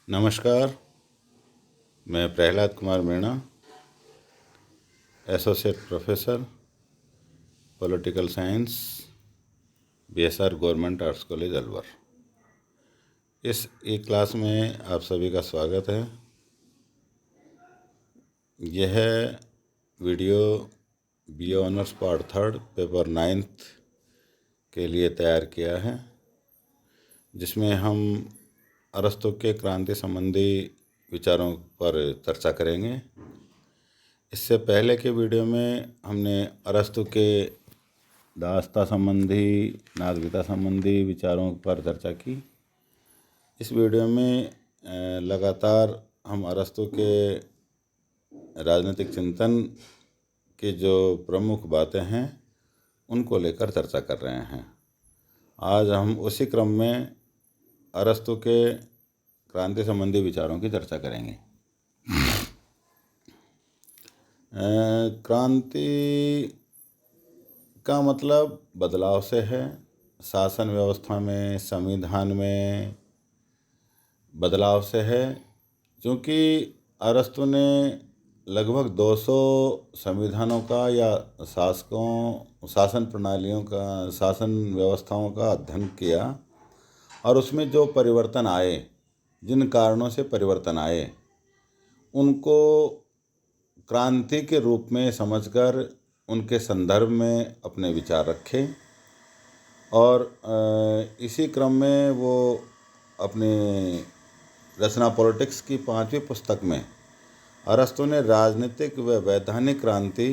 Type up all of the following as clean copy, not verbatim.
नमस्कार। मैं Prahlad Kumar Meena, associate professor political science, BSR government arts college Alwar. इस ई क्लास में आप सभी का स्वागत है। यह video BA honours part 3 paper 9 के लिए तैयार किया है, जिसमें हम अरस्तु के क्रांति संबंधी विचारों पर चर्चा करेंगे। इससे पहले के वीडियो में हमने अरस्तु के दास्ता संबंधी, नागरिकता संबंधी विचारों पर चर्चा की। इस वीडियो में लगातार हम अरस्तु के राजनीतिक चिंतन की जो प्रमुख बातें हैं उनको लेकर चर्चा कर रहे हैं। आज हम उसी क्रम में अरस्तु के क्रांति संबंधी विचारों की चर्चा करेंगे। क्रांति का मतलब बदलाव से है। शासन व्यवस्था में, संविधान में बदलाव से है, क्योंकि अरस्तु ने लगभग 200 संविधानों का या शासन प्रणालियों का, शासन व्यवस्थाओं का अध्ययन किया और उसमें जो परिवर्तन आए, जिन कारणों से परिवर्तन आए, उनको क्रांति के रूप में समझकर उनके संदर्भ में अपने विचार रखे और इसी क्रम में वो अपने रचना पॉलिटिक्स की 5वीं पुस्तक में अरस्तु ने राजनीतिक व वैधानिक क्रांति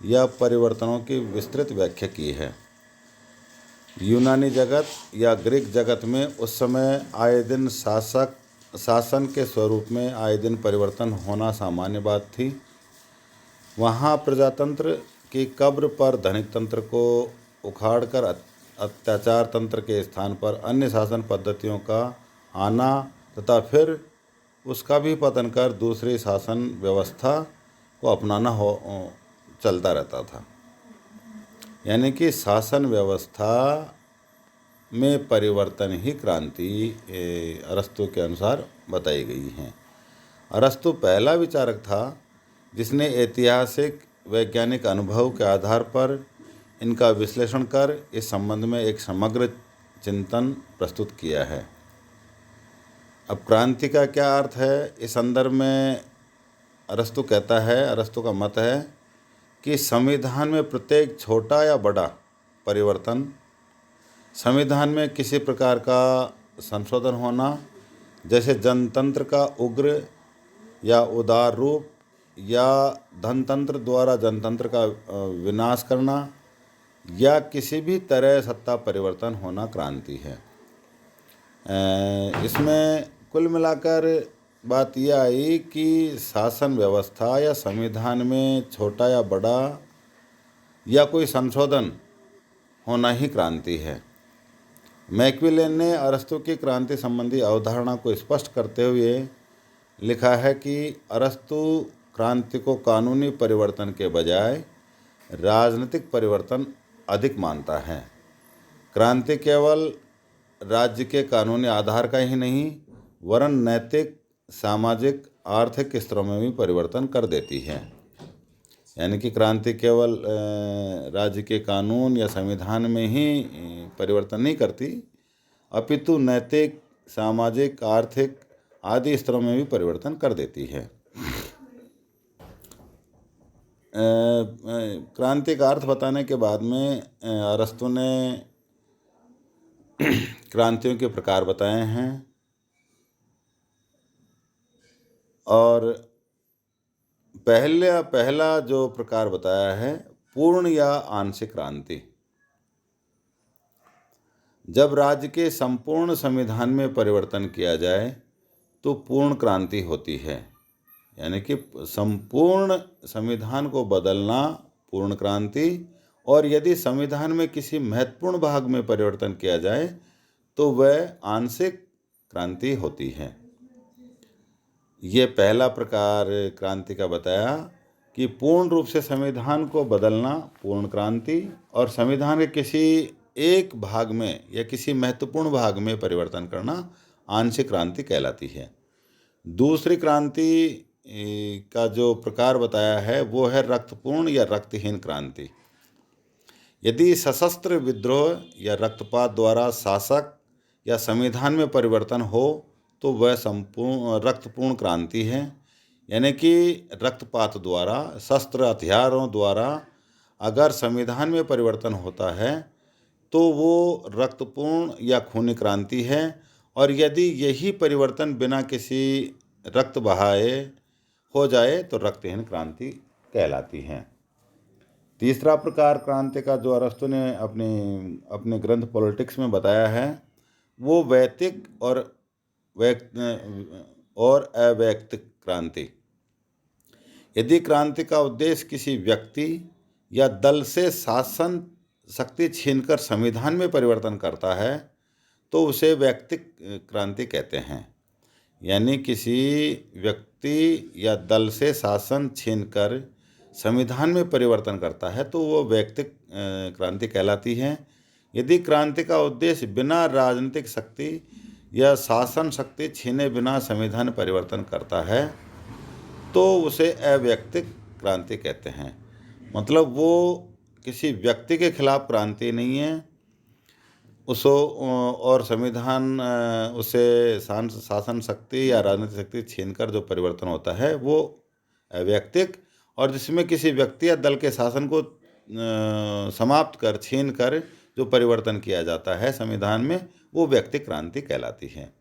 या परिवर्तनों की विस्तृत व्याख्या की है। यूनानी जगत या ग्रीक जगत में उस समय आए दिन शासन के स्वरूप में आए दिन परिवर्तन होना सामान्य बात थी। वहाँ प्रजातंत्र की कब्र पर धनिक तंत्र को उखाड़कर अत्याचार तंत्र के स्थान पर अन्य शासन पद्धतियों का आना तथा फिर उसका भी पतन कर दूसरी शासन व्यवस्था को अपनाना चलता रहता था। यानी कि शासन व्यवस्था में परिवर्तन ही क्रांति अरस्तु के अनुसार बताई गई है। अरस्तु पहला विचारक था जिसने ऐतिहासिक वैज्ञानिक अनुभव के आधार पर इनका विश्लेषण कर इस संबंध में एक समग्र चिंतन प्रस्तुत किया है। अब क्रांति का क्या अर्थ है, इस संदर्भ में अरस्तु कहता है, अरस्तु का मत है कि संविधान में प्रत्येक छोटा या बड़ा परिवर्तन, संविधान में किसी प्रकार का संशोधन होना, जैसे जनतंत्र का उग्र या उदार रूप या धनतंत्र द्वारा जनतंत्र का विनाश करना या किसी भी तरह सत्ता परिवर्तन होना क्रांति है। इसमें कुल मिलाकर बात यह आई कि शासन व्यवस्था या संविधान में छोटा या बड़ा या कोई संशोधन होना ही क्रांति है। मैक्विलेन ने अरस्तु की क्रांति संबंधी अवधारणा को स्पष्ट करते हुए लिखा है कि अरस्तु क्रांति को कानूनी परिवर्तन के बजाय राजनीतिक परिवर्तन अधिक मानता है। क्रांति केवल राज्य के कानूनी आधार का ही नहीं, वरन नैतिक, सामाजिक, आर्थिक स्तरों में भी परिवर्तन कर देती है। यानी कि क्रांति केवल राज्य के कानून या संविधान में ही परिवर्तन नहीं करती, अपितु नैतिक, सामाजिक, आर्थिक आदि स्तरों में भी परिवर्तन कर देती है। क्रांति का अर्थ बताने के बाद में अरस्तु ने क्रांतियों के प्रकार बताए हैं और पहला जो प्रकार बताया है, पूर्ण या आंशिक क्रांति। जब राज्य के संपूर्ण संविधान में परिवर्तन किया जाए तो पूर्ण क्रांति होती है। यानी कि संपूर्ण संविधान को बदलना पूर्ण क्रांति, और यदि संविधान में किसी महत्वपूर्ण भाग में परिवर्तन किया जाए तो वह आंशिक क्रांति होती है। ये पहला प्रकार क्रांति का बताया कि पूर्ण रूप से संविधान को बदलना पूर्ण क्रांति, और संविधान के किसी एक भाग में या किसी महत्वपूर्ण भाग में परिवर्तन करना आंशिक क्रांति कहलाती है। दूसरी क्रांति का जो प्रकार बताया है वो है रक्तपूर्ण या रक्तहीन क्रांति। यदि सशस्त्र विद्रोह या रक्तपात द्वारा शासक या संविधान में परिवर्तन हो तो वह संपूर्ण रक्तपूर्ण क्रांति है। यानी कि रक्तपात द्वारा, शस्त्र हथियारों द्वारा अगर संविधान में परिवर्तन होता है तो वो रक्तपूर्ण या खूनी क्रांति है। और यदि यही परिवर्तन बिना किसी रक्त बहाए हो जाए तो रक्तहीन क्रांति कहलाती है। तीसरा प्रकार क्रांति का जो अरस्तु ने अपने ग्रंथ पॉलिटिक्स में बताया है वो वैयक्तिक और अवैयक्तिक क्रांति। यदि क्रांति का उद्देश्य किसी व्यक्ति या दल से शासन शक्ति छीनकर संविधान में परिवर्तन करता है तो उसे वैयक्तिक क्रांति कहते हैं। यानी किसी व्यक्ति या दल से शासन छीनकर संविधान में परिवर्तन करता है तो वो वैयक्तिक क्रांति कहलाती है। यदि क्रांति का उद्देश्य बिना राजनीतिक शक्ति या शासन शक्ति छीने बिना संविधान परिवर्तन करता है तो उसे अवैयक्तिक क्रांति कहते हैं। मतलब वो किसी व्यक्ति के खिलाफ क्रांति नहीं है, उसको और संविधान उसे शासन शक्ति या राजनीतिक शक्ति छीनकर जो परिवर्तन होता है वो अवैयक्तिक, और जिसमें किसी व्यक्ति या दल के शासन को समाप्त कर छीन कर जो परिवर्तन किया जाता है संविधान में वो व्यक्तिक क्रांति कहलाती है।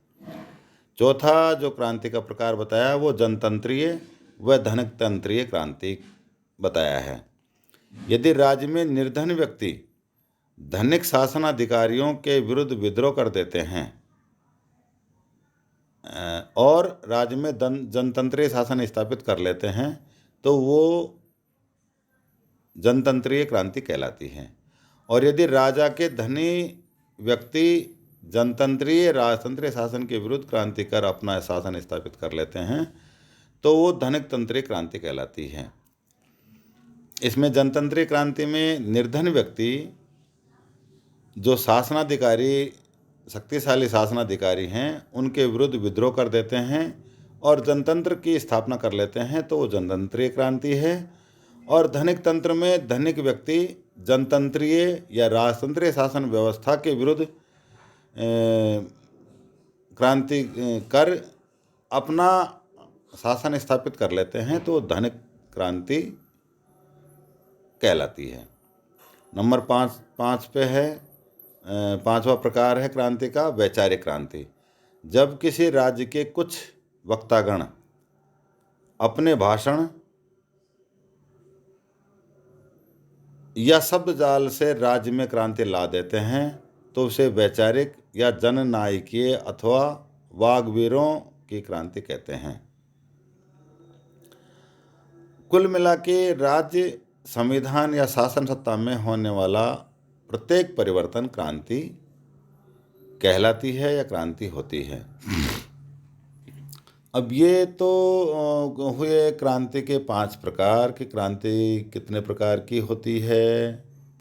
चौथा जो क्रांति का प्रकार बताया वो जनतंत्रीय व धनतंत्रीय क्रांति बताया है। यदि राज्य में निर्धन व्यक्ति धनिक शासनाधिकारियों के विरुद्ध विद्रोह कर देते हैं और राज्य में जनतंत्रीय शासन स्थापित कर लेते हैं तो वो जनतंत्रीय क्रांति कहलाती है। और यदि राजा के धनी व्यक्ति जनतंत्रीय राजतंत्रीय शासन के विरुद्ध क्रांति कर अपना शासन स्थापित कर लेते हैं तो वो धनिक तंत्रीय क्रांति कहलाती है। इसमें जनतंत्रीय क्रांति में निर्धन व्यक्ति जो शासनाधिकारी शक्तिशाली शासनाधिकारी हैं उनके विरुद्ध विद्रोह कर देते हैं और जनतंत्र की स्थापना कर लेते हैं तो वो जनतंत्रीय क्रांति है। और धनिक तंत्र में धनिक व्यक्ति जनतंत्रीय या राजतंत्रीय शासन व्यवस्था के विरुद्ध क्रांति कर अपना शासन स्थापित कर लेते हैं तो धनिक क्रांति कहलाती है। नंबर पाँच पे है पांचवा प्रकार है क्रांति का वैचारिक क्रांति। जब किसी राज्य के कुछ वक्तागण अपने भाषण या शब्द जाल से राज्य में क्रांति ला देते हैं तो उसे वैचारिक या जननायकीय अथवा वाग्वीरों की क्रांति कहते हैं। कुल मिला के राज्य संविधान या शासन सत्ता में होने वाला प्रत्येक परिवर्तन क्रांति कहलाती है या क्रांति होती है। अब ये तो हुए क्रांति के 5 प्रकार की। क्रांति कितने प्रकार की होती है?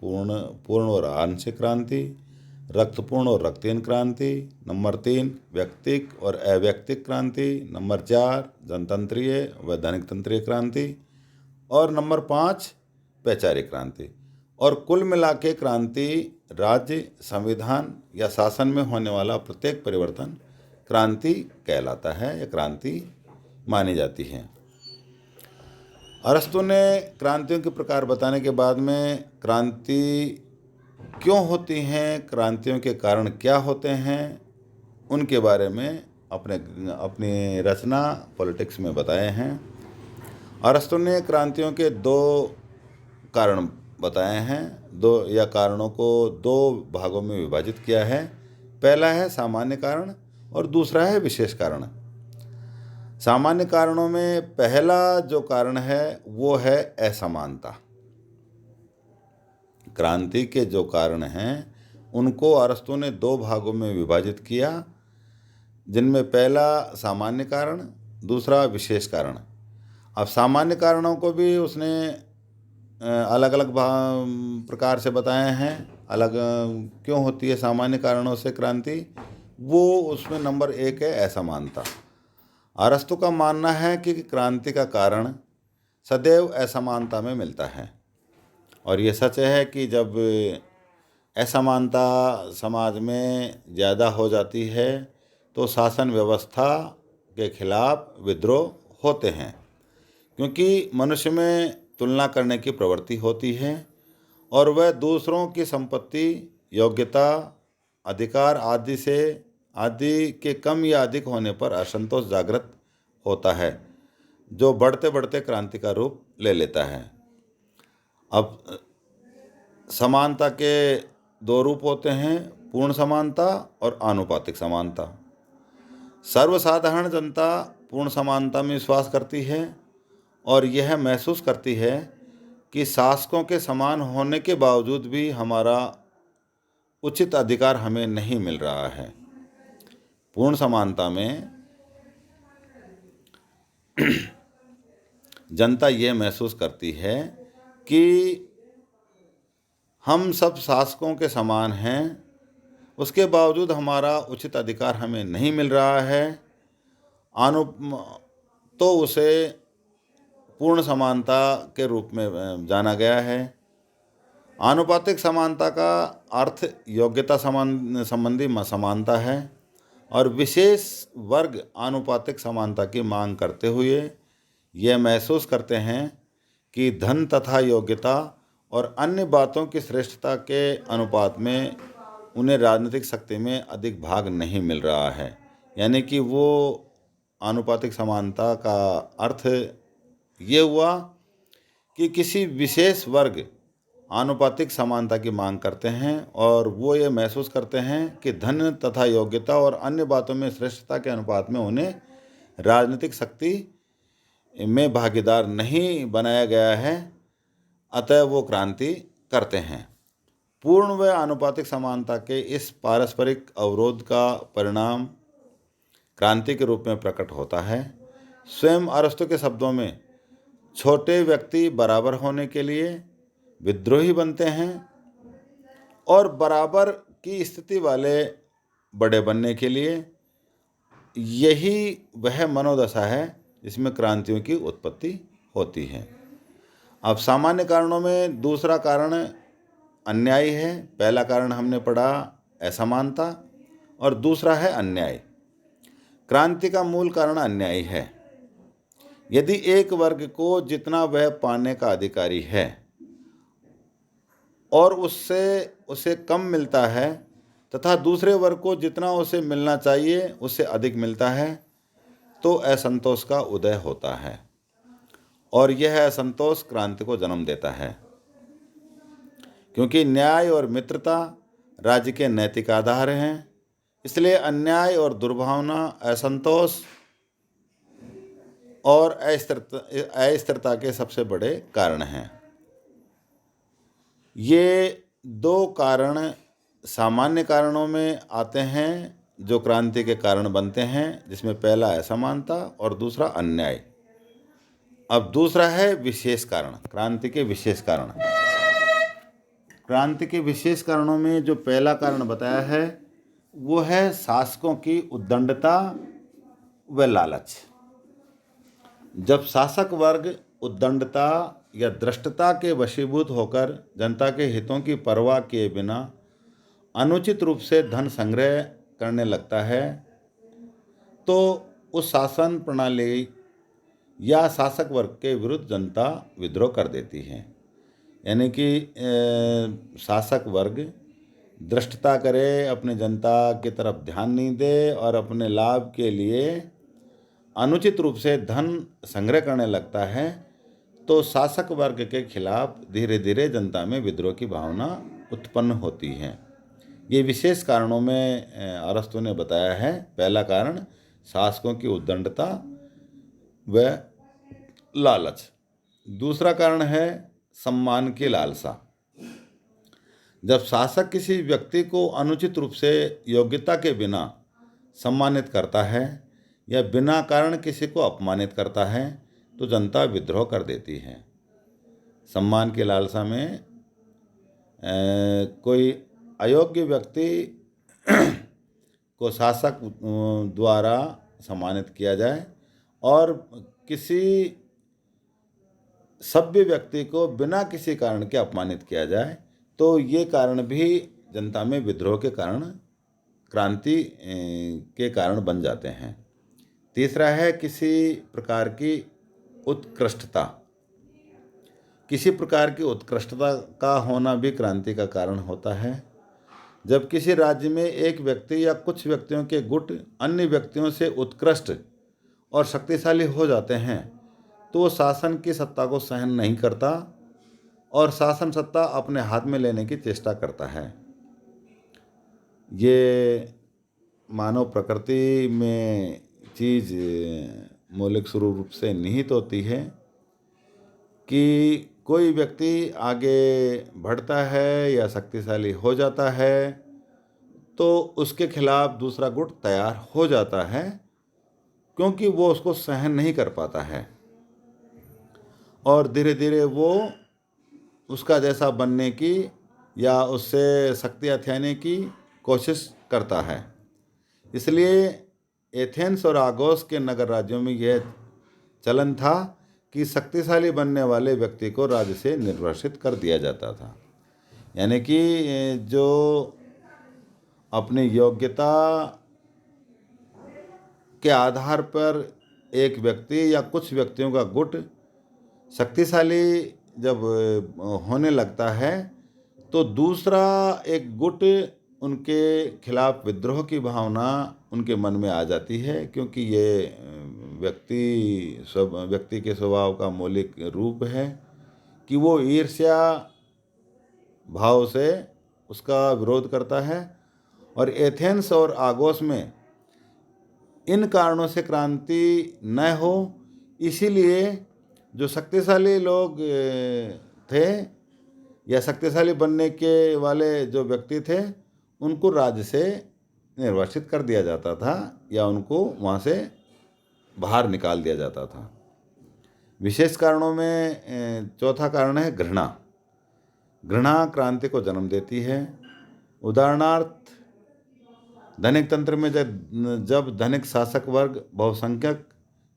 पूर्ण और आंशिक क्रांति, रक्तपूर्ण और रक्तहीन क्रांति, नंबर 3 व्यक्तिक और अव्यक्तिक क्रांति, नंबर 4 जनतंत्रीय व धनिकतंत्रीय क्रांति और नंबर 5 वैचारिक क्रांति। और कुल मिला के क्रांति राज्य संविधान या शासन में होने वाला प्रत्येक परिवर्तन क्रांति कहलाता है या क्रांति मानी जाती है। अरस्तु ने क्रांतियों के प्रकार बताने के बाद में क्रांति क्यों होती हैं, क्रांतियों के कारण क्या होते हैं, उनके बारे में अपनी रचना पॉलिटिक्स में बताए हैं। अरस्तु ने क्रांतियों के 2 कारण बताए हैं, कारणों को 2 भागों में विभाजित किया है। पहला है सामान्य कारण और दूसरा है विशेष कारण। सामान्य कारणों में पहला जो कारण है वो है असमानता। क्रांति के जो कारण हैं उनको अरस्तु ने 2 भागों में विभाजित किया, जिनमें पहला सामान्य कारण, दूसरा विशेष कारण। अब सामान्य कारणों को भी उसने अलग अलग प्रकार से बताए हैं। अलग क्यों होती है सामान्य कारणों से क्रांति, वो उसमें नंबर 1 है असमानता। अरस्तु का मानना है कि क्रांति का कारण सदैव असमानता में मिलता है, और ये सच है कि जब असमानता समाज में ज़्यादा हो जाती है तो शासन व्यवस्था के खिलाफ विद्रोह होते हैं, क्योंकि मनुष्य में तुलना करने की प्रवृत्ति होती है और वह दूसरों की संपत्ति, योग्यता, अधिकार आदि के कम या अधिक होने पर असंतोष जागृत होता है, जो बढ़ते बढ़ते क्रांति का रूप ले लेता है। अब समानता के दो रूप होते हैं, पूर्ण समानता और आनुपातिक समानता। सर्वसाधारण जनता पूर्ण समानता में विश्वास करती है और यह महसूस करती है कि शासकों के समान होने के बावजूद भी हमारा उचित अधिकार हमें नहीं मिल रहा है। पूर्ण समानता में जनता यह महसूस करती है कि हम सब शासकों के समान हैं, उसके बावजूद हमारा उचित अधिकार हमें नहीं मिल रहा है। तो उसे पूर्ण समानता के रूप में जाना गया है। आनुपातिक समानता का अर्थ योग्यता संबंधी समानता है और विशेष वर्ग आनुपातिक समानता की मांग करते हुए यह महसूस करते हैं कि धन तथा योग्यता और अन्य बातों की श्रेष्ठता के अनुपात में उन्हें राजनीतिक शक्ति में अधिक भाग नहीं मिल रहा है। यानी कि वो आनुपातिक समानता का अर्थ ये हुआ कि किसी विशेष वर्ग आनुपातिक समानता की मांग करते हैं और वो ये महसूस करते हैं कि धन तथा योग्यता और अन्य बातों में श्रेष्ठता के अनुपात में उन्हें राजनीतिक शक्ति में भागीदार नहीं बनाया गया है, अतः वो क्रांति करते हैं। पूर्ण व आनुपातिक समानता के इस पारस्परिक अवरोध का परिणाम क्रांति के रूप में प्रकट होता है। स्वयं अरस्तु के शब्दों में छोटे व्यक्ति बराबर होने के लिए विद्रोही बनते हैं और बराबर की स्थिति वाले बड़े बनने के लिए यही वह मनोदशा है जिसमें क्रांतियों की उत्पत्ति होती है। अब सामान्य कारणों में दूसरा कारण अन्याय है। पहला कारण हमने पढ़ा असमानता और दूसरा है अन्याय। क्रांति का मूल कारण अन्याय है। यदि एक वर्ग को जितना वह पाने का अधिकारी है और उससे उसे कम मिलता है तथा दूसरे वर्ग को जितना उसे मिलना चाहिए उससे अधिक मिलता है, तो असंतोष का उदय होता है और यह असंतोष क्रांति को जन्म देता है, क्योंकि न्याय और मित्रता राज्य के नैतिक आधार हैं। इसलिए अन्याय और दुर्भावना, असंतोष और अस्थिरता के सबसे बड़े कारण हैं। ये दो कारण सामान्य कारणों में आते हैं जो क्रांति के कारण बनते हैं, जिसमें पहला असमानता और दूसरा अन्याय। अब दूसरा है विशेष कारण, क्रांति के विशेष कारण। क्रांति के विशेष कारणों में जो पहला कारण बताया है वो है शासकों की उद्दंडता व लालच। जब शासक वर्ग उद्दंडता या धृष्टता के वशीभूत होकर जनता के हितों की परवाह किए बिना अनुचित रूप से धन संग्रह करने लगता है, तो उस शासन प्रणाली या शासक वर्ग के विरुद्ध जनता विद्रोह कर देती है। यानी कि शासक वर्ग धृष्टता करे, अपने जनता की तरफ ध्यान नहीं दे और अपने लाभ के लिए अनुचित रूप से धन संग्रह करने लगता है, तो शासक वर्ग के खिलाफ धीरे धीरे जनता में विद्रोह की भावना उत्पन्न होती है। ये विशेष कारणों में अरस्तु ने बताया है। पहला कारण शासकों की उद्दंडता व लालच। दूसरा कारण है सम्मान की लालसा। जब शासक किसी व्यक्ति को अनुचित रूप से योग्यता के बिना सम्मानित करता है या बिना कारण किसी को अपमानित करता है, तो जनता विद्रोह कर देती है। सम्मान की लालसा में कोई अयोग्य व्यक्ति को शासक द्वारा सम्मानित किया जाए और किसी सभ्य व्यक्ति को बिना किसी कारण के अपमानित किया जाए तो ये कारण भी जनता में विद्रोह के कारण, क्रांति के कारण बन जाते हैं। तीसरा है किसी प्रकार की उत्कृष्टता। किसी प्रकार की उत्कृष्टता का होना भी क्रांति का कारण होता है। जब किसी राज्य में एक व्यक्ति या कुछ व्यक्तियों के गुट अन्य व्यक्तियों से उत्कृष्ट और शक्तिशाली हो जाते हैं तो वो शासन की सत्ता को सहन नहीं करता और शासन सत्ता अपने हाथ में लेने की चेष्टा करता है। ये मानव प्रकृति में चीज़ मौलिक रूप से निहित होती है कि कोई व्यक्ति आगे बढ़ता है या शक्तिशाली हो जाता है तो उसके खिलाफ दूसरा गुट तैयार हो जाता है, क्योंकि वो उसको सहन नहीं कर पाता है और धीरे धीरे वो उसका जैसा बनने की या उससे शक्ति हथियाने की कोशिश करता है। इसलिए एथेंस और आगोस के नगर राज्यों में यह चलन था कि शक्तिशाली बनने वाले व्यक्ति को राज्य से निर्वासित कर दिया जाता था। यानी कि जो अपनी योग्यता के आधार पर एक व्यक्ति या कुछ व्यक्तियों का गुट शक्तिशाली जब होने लगता है तो दूसरा एक गुट उनके खिलाफ विद्रोह की भावना उनके मन में आ जाती है, क्योंकि ये व्यक्ति के स्वभाव का मौलिक रूप है कि वो ईर्ष्या भाव से उसका विरोध करता है। और एथेंस और आगोस में इन कारणों से क्रांति न हो, इसीलिए जो शक्तिशाली लोग थे या शक्तिशाली बनने के वाले जो व्यक्ति थे उनको राज्य से निर्वासित कर दिया जाता था या उनको वहाँ से बाहर निकाल दिया जाता था। विशेष कारणों में चौथा कारण है घृणा। घृणा क्रांति को जन्म देती है। उदाहरणार्थ, धनिक तंत्र में जब धनिक शासक वर्ग बहुसंख्यक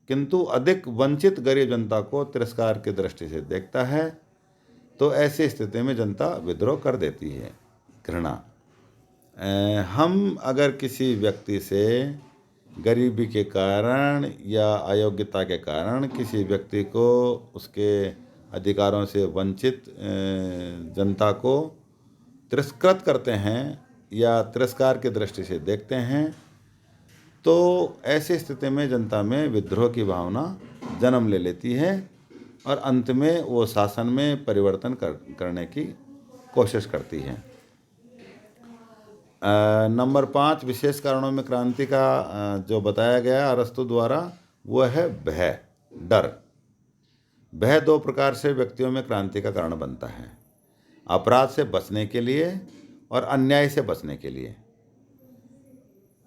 किंतु अधिक वंचित गरीब जनता को तिरस्कार की दृष्टि से देखता है तो ऐसी स्थिति में जनता विद्रोह कर देती है। घृणा। हम अगर किसी व्यक्ति से गरीबी के कारण या अयोग्यता के कारण किसी व्यक्ति को उसके अधिकारों से वंचित जनता को तिरस्कृत करते हैं या तिरस्कार की दृष्टि से देखते हैं तो ऐसी स्थिति में जनता में विद्रोह की भावना जन्म ले लेती है और अंत में वो शासन में परिवर्तन करने की कोशिश करती है। नंबर 5 विशेष कारणों में क्रांति का जो बताया गया अरस्तु द्वारा वो है भय, डर। भय 2 प्रकार से व्यक्तियों में क्रांति का कारण बनता है। अपराध से बचने के लिए और अन्याय से बचने के लिए।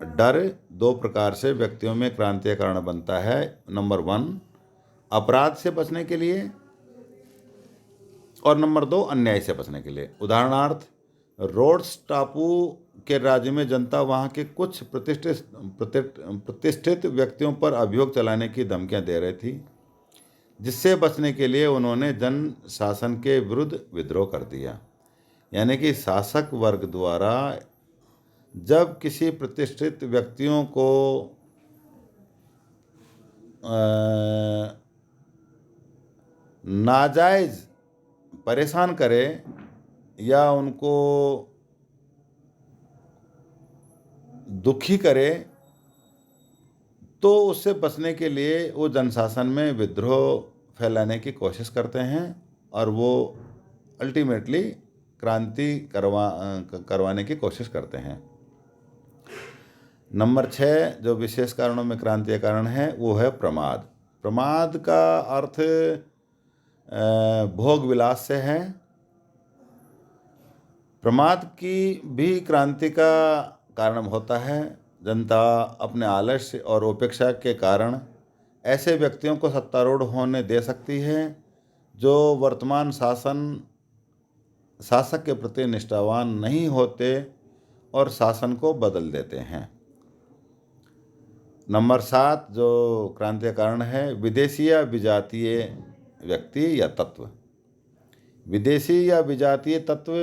डर 2 प्रकार से व्यक्तियों में क्रांति का कारण बनता है। नंबर 1 अपराध से बचने के लिए और नंबर 2 अन्याय से बचने के लिए। उदाहरणार्थ, रोड्स टापू के राज्य में जनता वहाँ के कुछ प्रतिष्ठित व्यक्तियों पर अभियोग चलाने की धमकियाँ दे रही थी, जिससे बचने के लिए उन्होंने जन शासन के विरुद्ध विद्रोह कर दिया। यानी कि शासक वर्ग द्वारा जब किसी प्रतिष्ठित व्यक्तियों को नाजायज परेशान करे या उनको दुखी करे तो उससे बचने के लिए वो जनशासन में विद्रोह फैलाने की कोशिश करते हैं और वो अल्टीमेटली क्रांति करवाने की कोशिश करते हैं। नंबर 6 जो विशेष कारणों में क्रांति का कारण है वो है प्रमाद। प्रमाद का अर्थ भोग विलास से है। प्रमाद की भी क्रांति का कारण होता है। जनता अपने आलस्य और उपेक्षा के कारण ऐसे व्यक्तियों को सत्तारूढ़ होने दे सकती है जो वर्तमान शासक के प्रति निष्ठावान नहीं होते और शासन को बदल देते हैं। नंबर 7 जो क्रांति का कारण है, विदेशी या विजातीय व्यक्ति या तत्व। विदेशी या विजातीय तत्व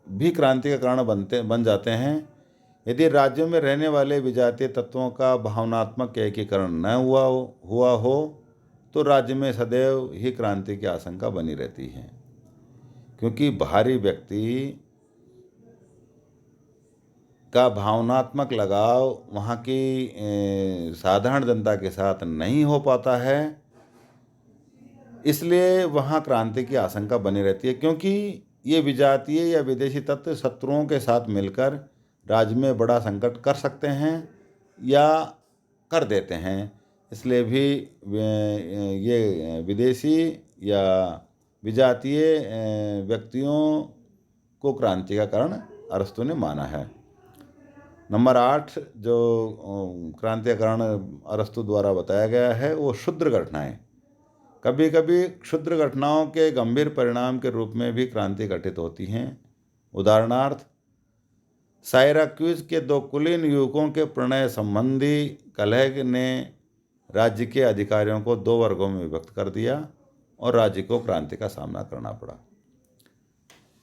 भी क्रांति का कारण बन जाते हैं यदि राज्यों में रहने वाले विजातीय तत्वों का भावनात्मक एकीकरण न हुआ हो तो राज्य में सदैव ही क्रांति की आशंका बनी रहती है, क्योंकि बाहरी व्यक्ति का भावनात्मक लगाव वहाँ की साधारण जनता के साथ नहीं हो पाता है, इसलिए वहाँ क्रांति की आशंका बनी रहती है। क्योंकि ये विजातीय या विदेशी तत्व शत्रुओं के साथ मिलकर राज्य में बड़ा संकट कर सकते हैं या कर देते हैं, इसलिए भी ये विदेशी या विजातीय व्यक्तियों को क्रांति का कारण अरस्तु ने माना है। नंबर 8 जो क्रांति का कारण अरस्तु द्वारा बताया गया है वो क्षुद्र घटनाएं। कभी कभी क्षुद्र घटनाओं के गंभीर परिणाम के रूप में भी क्रांति घटित होती हैं। उदाहरणार्थ, साइराक्यूज के 2 कुलीन युवकों के प्रणय संबंधी कलह ने राज्य के अधिकारियों को 2 वर्गों में विभक्त कर दिया और राज्य को क्रांति का सामना करना पड़ा।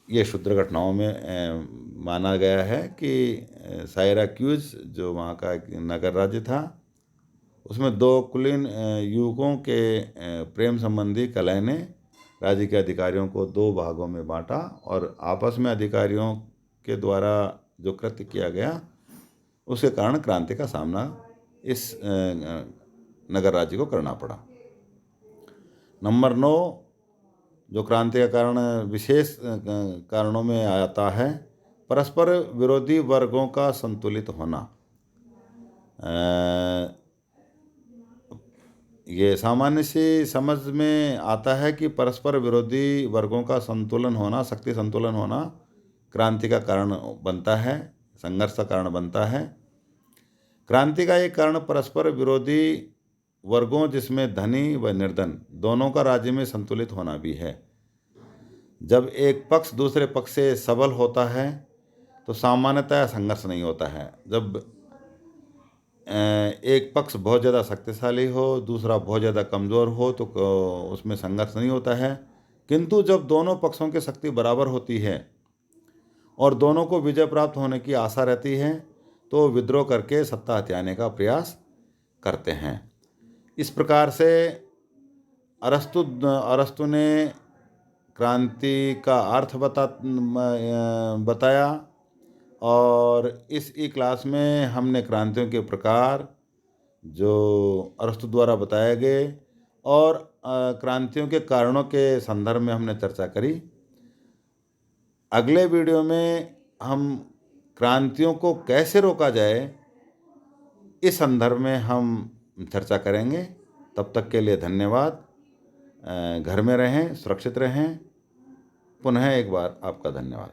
ये क्षुद्र घटनाओं में माना गया है कि साइराक्यूज जो वहाँ का एक नगर राज्य था, उसमें 2 कुलीन युवकों के प्रेम संबंधी कलह ने राज्य के अधिकारियों को 2 भागों में बांटा और आपस में अधिकारियों के द्वारा जो कृत्य किया गया उसके कारण क्रांति का सामना इस नगर राज्य को करना पड़ा। नंबर 9 जो क्रांति का कारण विशेष कारणों में आता है, परस्पर विरोधी वर्गों का संतुलित होना। ये सामान्य सी समझ में आता है कि परस्पर विरोधी वर्गों का संतुलन होना, शक्ति संतुलन होना क्रांति का कारण बनता है, संघर्ष का कारण बनता है। क्रांति का एक कारण परस्पर विरोधी वर्गों जिसमें धनी व निर्धन दोनों का राज्य में संतुलित होना भी है। जब एक पक्ष दूसरे पक्ष से सबल होता है तो सामान्यतः संघर्ष नहीं होता है। जब एक पक्ष बहुत ज़्यादा शक्तिशाली हो, दूसरा बहुत ज़्यादा कमज़ोर हो तो उसमें संघर्ष नहीं होता है। किंतु जब दोनों पक्षों की शक्ति बराबर होती है और दोनों को विजय प्राप्त होने की आशा रहती है तो विद्रोह करके सत्ता हथियाने का प्रयास करते हैं। इस प्रकार से अरस्तु ने क्रांति का अर्थ बताया और इस ई क्लास में हमने क्रांतियों के प्रकार जो अरस्तु द्वारा बताए गए और क्रांतियों के कारणों के संदर्भ में हमने चर्चा करी। अगले वीडियो में हम क्रांतियों को कैसे रोका जाए इस संदर्भ में हम चर्चा करेंगे। तब तक के लिए धन्यवाद। घर में रहें, सुरक्षित रहें। पुनः एक बार आपका धन्यवाद।